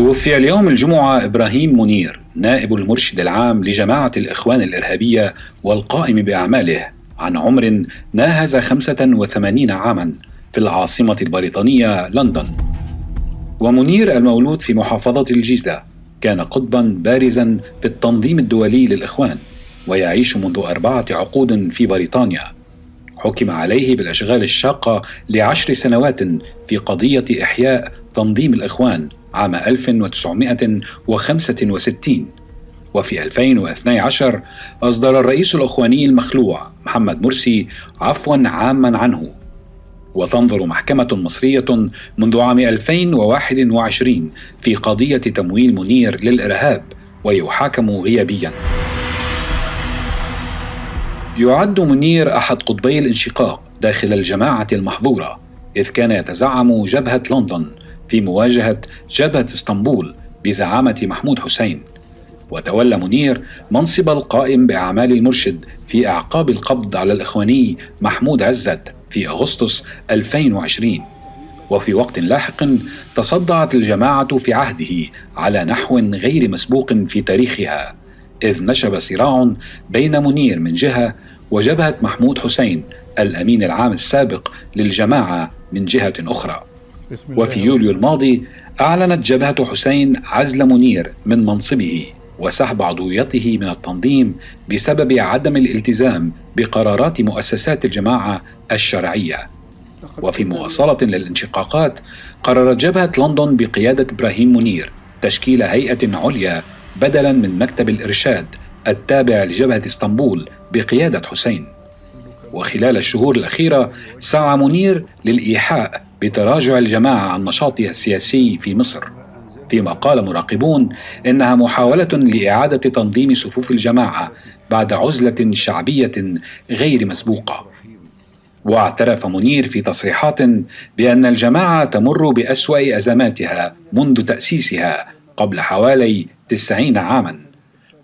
توفي اليوم الجمعة إبراهيم منير نائب المرشد العام لجماعة الإخوان الإرهابية والقائم بأعماله عن عمر ناهز 85 عاما في العاصمة البريطانية لندن. ومنير المولود في محافظة الجيزة كان قطبا بارزا في التنظيم الدولي للإخوان، ويعيش منذ 4 عقود في بريطانيا. حكم عليه بالأشغال الشاقة ل10 سنوات في قضية إحياء تنظيم الإخوان عام 1965. وفي 2012 أصدر الرئيس الإخواني المخلوع محمد مرسي عفوا عاما عنه. وتنظر محكمة مصرية منذ عام 2021 في قضية تمويل منير للإرهاب، ويحاكم غيابيا. يعد منير أحد قطبي الانشقاق داخل الجماعة المحظورة، إذ كان يتزعم جبهة لندن في مواجهة جبهة اسطنبول بزعامة محمود حسين. وتولى منير منصب القائم بأعمال المرشد في أعقاب القبض على الإخواني محمود عزت في أغسطس 2020. وفي وقت لاحق تصدعت الجماعة في عهده على نحو غير مسبوق في تاريخها، إذ نشب صراع بين منير من جهة وجبهة محمود حسين الأمين العام السابق للجماعة من جهة أخرى. وفي يوليو الماضي أعلنت جبهة حسين عزل منير من منصبه وسحب عضويته من التنظيم بسبب عدم الالتزام بقرارات مؤسسات الجماعة الشرعية. وفي مواصلة للانشقاقات قررت جبهة لندن بقيادة إبراهيم منير تشكيل هيئة عليا بدلا من مكتب الإرشاد التابع لجبهة اسطنبول بقيادة حسين. وخلال الشهور الأخيرة سعى منير للإيحاء بتراجع الجماعة عن نشاطها السياسي في مصر، فيما قال مراقبون إنها محاولة لإعادة تنظيم صفوف الجماعة بعد عزلة شعبية غير مسبوقة. واعترف منير في تصريحات بأن الجماعة تمر بأسوأ أزماتها منذ تأسيسها قبل حوالي 90 عاما،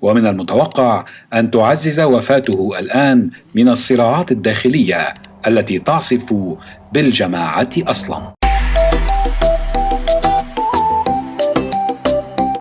ومن المتوقع أن تعزز وفاته الآن من الصراعات الداخلية التي تعصف بالجماعة أصلا.